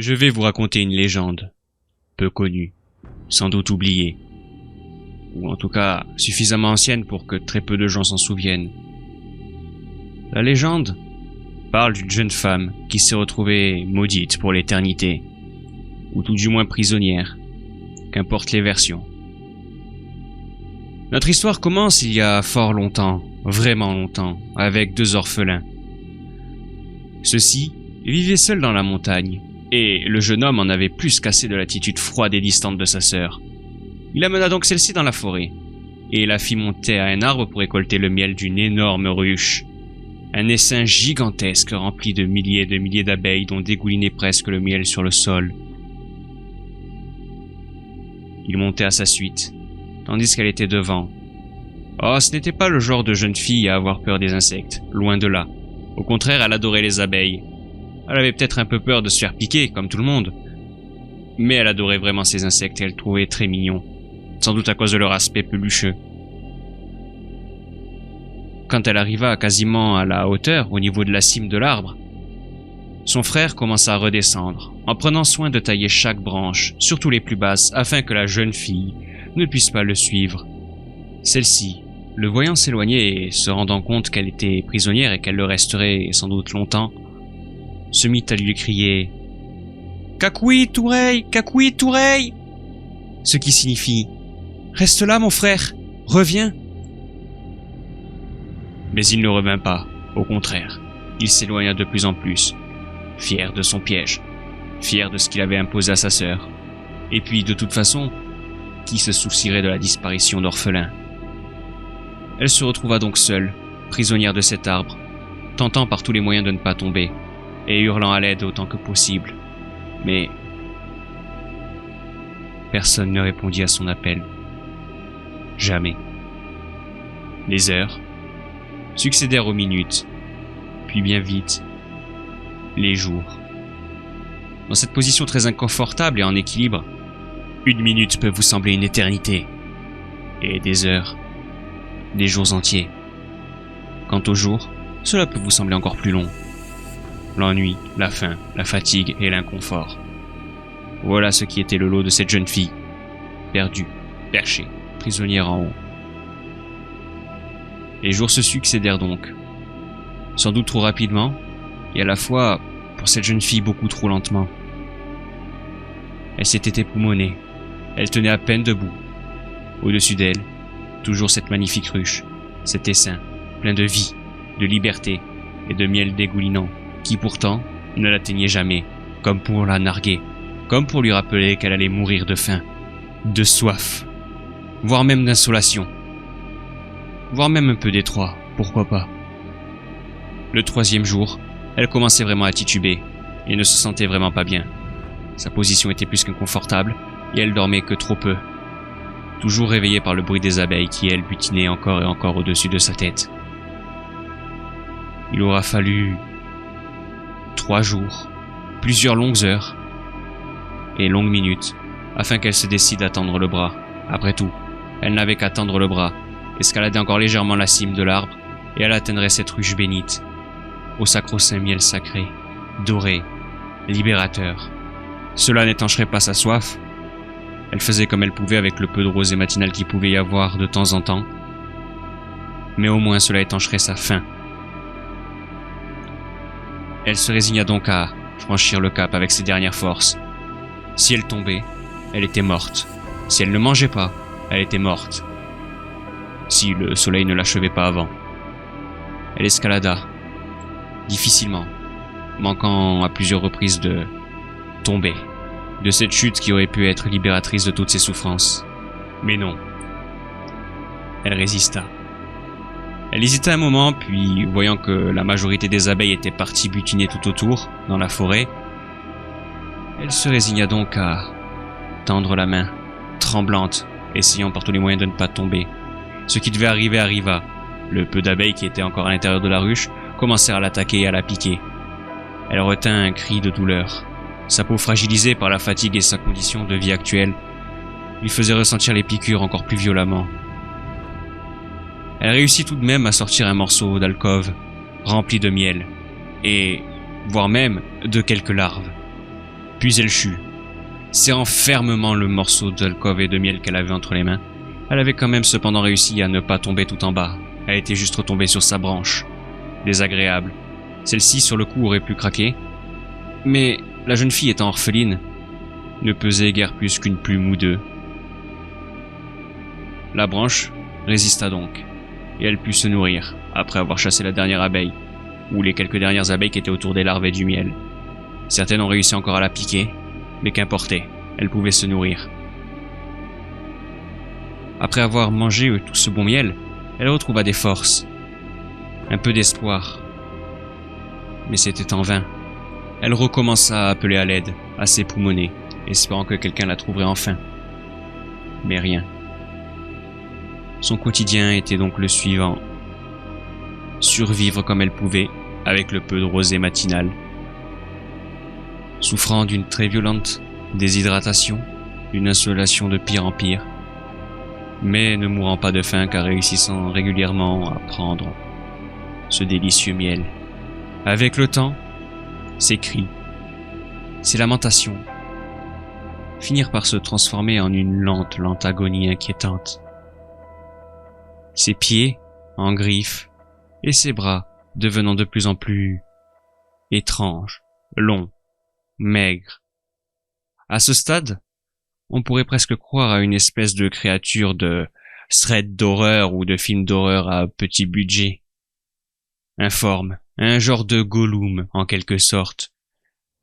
Je vais vous raconter une légende, peu connue, sans doute oubliée, ou en tout cas suffisamment ancienne pour que très peu de gens s'en souviennent. La légende parle d'une jeune femme qui s'est retrouvée maudite pour l'éternité, ou tout du moins prisonnière, qu'importent les versions. Notre histoire commence il y a fort longtemps, vraiment longtemps, avec deux orphelins. Ceux-ci vivaient seuls dans la montagne, et le jeune homme en avait plus qu'assez de l'attitude froide et distante de sa sœur. Il amena donc celle-ci dans la forêt, et la fit monter à un arbre pour récolter le miel d'une énorme ruche. Un essaim gigantesque rempli de milliers d'abeilles dont dégoulinait presque le miel sur le sol. Il montait à sa suite, tandis qu'elle était devant. Oh, ce n'était pas le genre de jeune fille à avoir peur des insectes, loin de là. Au contraire, elle adorait les abeilles. Elle avait peut-être un peu peur de se faire piquer, comme tout le monde. Mais elle adorait vraiment ces insectes et elle le trouvait très mignon, sans doute à cause de leur aspect pelucheux. Quand elle arriva quasiment à la hauteur, au niveau de la cime de l'arbre, son frère commença à redescendre, en prenant soin de tailler chaque branche, surtout les plus basses, afin que la jeune fille ne puisse pas le suivre. Celle-ci, le voyant s'éloigner et se rendant compte qu'elle était prisonnière et qu'elle le resterait sans doute longtemps, se mit à lui crier « Cacoui, Toureille, Cacoui, Toureille !» ce qui signifie « Reste là, mon frère, reviens !» Mais il ne revint pas, au contraire, il s'éloigna de plus en plus, fier de son piège, fier de ce qu'il avait imposé à sa sœur. Et puis, de toute façon, qui se soucierait de la disparition d'orphelins? Elle se retrouva donc seule, prisonnière de cet arbre, tentant par tous les moyens de ne pas tomber, et hurlant à l'aide autant que possible. Mais personne ne répondit à son appel. Jamais. Les heures succédèrent aux minutes, puis bien vite, les jours. Dans cette position très inconfortable et en équilibre, une minute peut vous sembler une éternité, et des heures, des jours entiers. Quant aux jours, cela peut vous sembler encore plus long. L'ennui, la faim, la fatigue et l'inconfort. Voilà ce qui était le lot de cette jeune fille, perdue, perchée, prisonnière en haut. Les jours se succédèrent donc, sans doute trop rapidement, et à la fois, pour cette jeune fille, beaucoup trop lentement. Elle s'était époumonée, elle tenait à peine debout. Au-dessus d'elle, toujours cette magnifique ruche, cet essaim, plein de vie, de liberté et de miel dégoulinant, qui pourtant ne l'atteignait jamais, comme pour la narguer, comme pour lui rappeler qu'elle allait mourir de faim, de soif, voire même d'insolation, voire même un peu d'effroi, pourquoi pas. Le troisième jour, elle commençait vraiment à tituber, et ne se sentait vraiment pas bien. Sa position était plus qu'inconfortable, et elle dormait que trop peu, toujours réveillée par le bruit des abeilles qui, elles, butinaient encore et encore au-dessus de sa tête. Il aura fallu 3 jours, plusieurs longues heures et longues minutes, afin qu'elle se décide à tendre le bras. Après tout, elle n'avait qu'à tendre le bras, escalader encore légèrement la cime de l'arbre, et elle atteindrait cette ruche bénite, au sacro-saint miel sacré, doré, libérateur. Cela n'étancherait pas sa soif. Elle faisait comme elle pouvait avec le peu de rosée matinale qu'il pouvait y avoir de temps en temps, mais au moins cela étancherait sa faim. Elle se résigna donc à franchir le cap avec ses dernières forces. Si elle tombait, elle était morte. Si elle ne mangeait pas, elle était morte. Si le soleil ne l'achevait pas avant. Elle escalada, difficilement, manquant à plusieurs reprises de tomber, de cette chute qui aurait pu être libératrice de toutes ses souffrances. Mais non. Elle résista. Elle hésita un moment, puis, voyant que la majorité des abeilles étaient parties butiner tout autour, dans la forêt, elle se résigna donc à tendre la main, tremblante, essayant par tous les moyens de ne pas tomber. Ce qui devait arriver arriva. Le peu d'abeilles qui étaient encore à l'intérieur de la ruche commencèrent à l'attaquer et à la piquer. Elle retint un cri de douleur. Sa peau fragilisée par la fatigue et sa condition de vie actuelle lui faisait ressentir les piqûres encore plus violemment. Elle réussit tout de même à sortir un morceau d'alcôve rempli de miel, et voire même de quelques larves. Puis elle chut, serrant fermement le morceau d'alcôve et de miel qu'elle avait entre les mains. Elle avait quand même cependant réussi à ne pas tomber tout en bas. Elle était juste retombée sur sa branche. Désagréable. Celle-ci, sur le coup, aurait pu craquer. Mais la jeune fille étant orpheline, ne pesait guère plus qu'une plume ou deux. La branche résista donc, et elle put se nourrir, après avoir chassé la dernière abeille, ou les quelques dernières abeilles qui étaient autour des larves et du miel. Certaines ont réussi encore à la piquer, mais qu'importait, elle pouvait se nourrir. Après avoir mangé tout ce bon miel, elle retrouva des forces, un peu d'espoir. Mais c'était en vain. Elle recommença à appeler à l'aide, à s'époumoner, espérant que quelqu'un la trouverait enfin. Mais rien. Son quotidien était donc le suivant. Survivre comme elle pouvait, avec le peu de rosée matinale. Souffrant d'une très violente déshydratation, d'une insolation de pire en pire, mais ne mourant pas de faim car réussissant régulièrement à prendre ce délicieux miel. Avec le temps, ses cris, ses lamentations, finirent par se transformer en une lente agonie inquiétante. Ses pieds, en griffes, et ses bras devenant de plus en plus étranges, longs, maigres. À ce stade, on pourrait presque croire à une espèce de créature de thread d'horreur ou de film d'horreur à petit budget. Informe, un genre de Gollum en quelque sorte,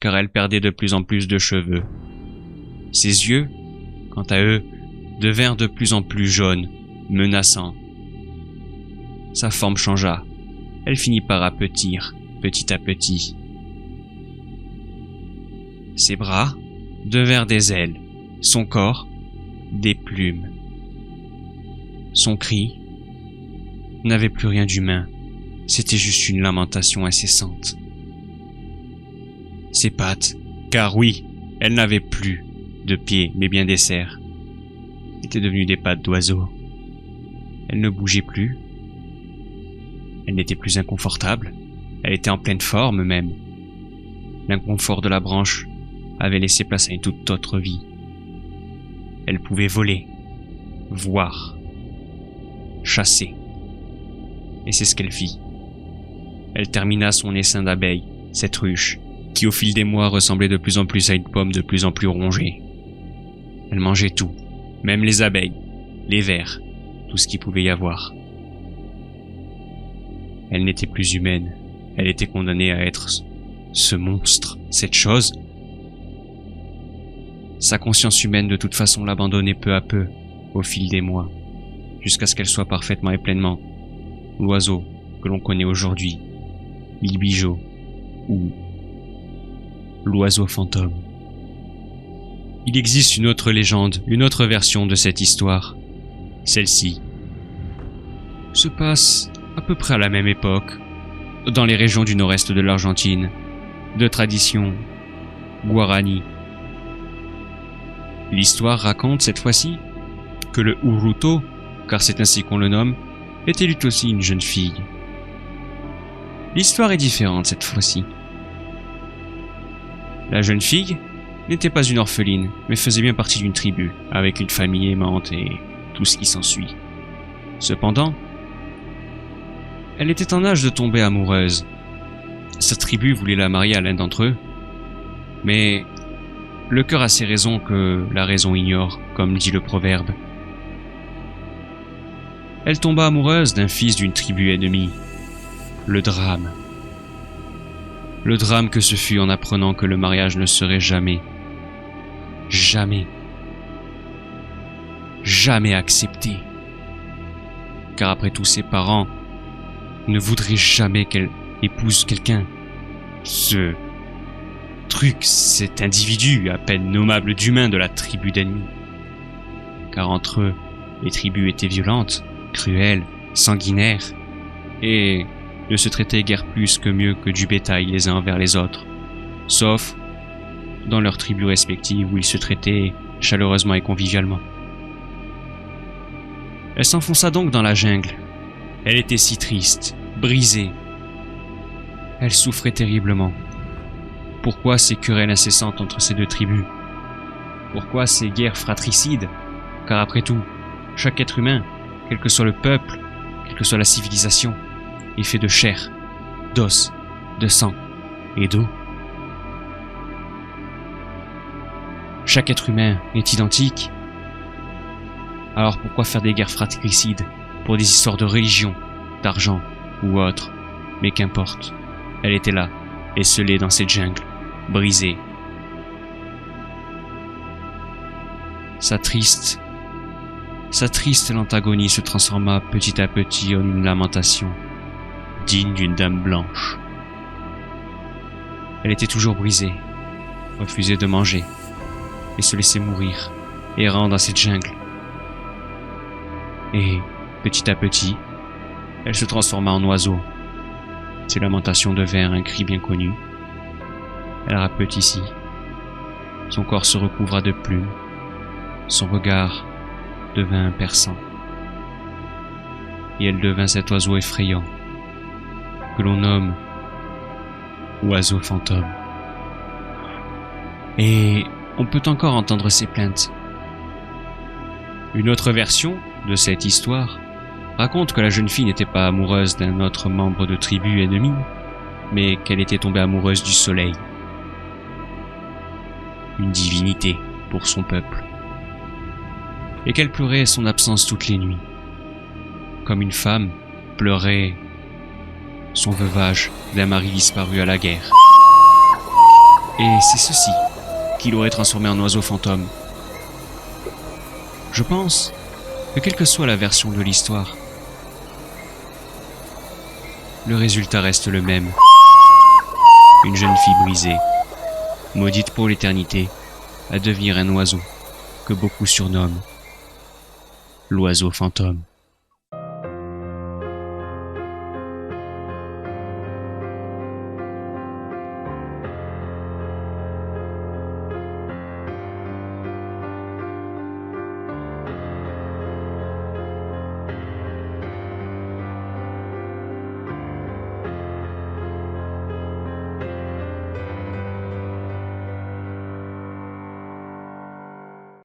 car elle perdait de plus en plus de cheveux. Ses yeux, quant à eux, devinrent de plus en plus jaunes, menaçants. Sa forme changea. Elle finit par appetir, petit à petit. Ses bras devinrent des ailes, son corps, des plumes. Son cri n'avait plus rien d'humain, c'était juste une lamentation incessante. Ses pattes, car oui, elle n'avait plus de pieds, mais bien des serres, étaient devenues des pattes d'oiseau. Elle ne bougeait plus. Elle n'était plus inconfortable. Elle était en pleine forme même. L'inconfort de la branche avait laissé place à une toute autre vie. Elle pouvait voler, voir, chasser. Et c'est ce qu'elle fit. Elle termina son essaim d'abeilles, cette ruche, qui au fil des mois ressemblait de plus en plus à une pomme de plus en plus rongée. Elle mangeait tout, même les abeilles, les vers, tout ce qu'il pouvait y avoir. Elle n'était plus humaine, elle était condamnée à être ce monstre, cette chose. Sa conscience humaine de toute façon l'abandonnait peu à peu, au fil des mois, jusqu'à ce qu'elle soit parfaitement et pleinement l'oiseau que l'on connaît aujourd'hui, l'Ibijo, ou l'oiseau fantôme. Il existe une autre légende, une autre version de cette histoire. Celle-ci se passe à peu près à la même époque, dans les régions du nord-est de l'Argentine, de tradition guarani. L'histoire raconte cette fois-ci que le Uruto, car c'est ainsi qu'on le nomme, était lui aussi une jeune fille. L'histoire est différente cette fois-ci. La jeune fille n'était pas une orpheline, mais faisait bien partie d'une tribu, avec une famille aimante et tout ce qui s'ensuit. Cependant, elle était en âge de tomber amoureuse. Sa tribu voulait la marier à l'un d'entre eux, mais le cœur a ses raisons que la raison ignore, comme dit le proverbe. Elle tomba amoureuse d'un fils d'une tribu ennemie. Le drame. Le drame que ce fut en apprenant que le mariage ne serait jamais accepté. Car après tout, ses parents ne voudraient jamais qu'elle épouse quelqu'un. Ce truc, cet individu à peine nommable d'humain de la tribu d'ennemis. Car entre eux, les tribus étaient violentes, cruelles, sanguinaires, et ne se traitaient guère plus que mieux que du bétail les uns envers les autres, sauf dans leurs tribus respectives où ils se traitaient chaleureusement et convivialement. Elle s'enfonça donc dans la jungle. Elle était si triste, brisée. Elle souffrait terriblement. Pourquoi ces querelles incessantes entre ces deux tribus? Pourquoi ces guerres fratricides? Car après tout, chaque être humain, quel que soit le peuple, quelle que soit la civilisation, est fait de chair, d'os, de sang et d'eau. Chaque être humain est identique. Alors pourquoi faire des guerres fratricides pour des histoires de religion, d'argent ou autre? Mais qu'importe, elle était là, esselée dans cette jungle, brisée. Sa triste l'antagonie se transforma petit à petit en une lamentation, digne d'une dame blanche. Elle était toujours brisée, refusait de manger, et se laissait mourir, errant dans cette jungle. Et, petit à petit, elle se transforma en oiseau. Ses lamentations devinrent un cri bien connu. Elle rapetissit. Son corps se recouvra de plumes. Son regard devint perçant. Et elle devint cet oiseau effrayant que l'on nomme oiseau fantôme. Et on peut encore entendre ses plaintes. Une autre version de cette histoire raconte que la jeune fille n'était pas amoureuse d'un autre membre de tribu ennemie, mais qu'elle était tombée amoureuse du soleil. Une divinité pour son peuple. Et qu'elle pleurait son absence toutes les nuits, comme une femme pleurait son veuvage d'un mari disparu à la guerre. Et c'est ceci qui l'aurait transformé en oiseau fantôme. Je pense que quelle que soit la version de l'histoire, le résultat reste le même. Une jeune fille brisée, maudite pour l'éternité, à devenir un oiseau que beaucoup surnomment l'oiseau fantôme.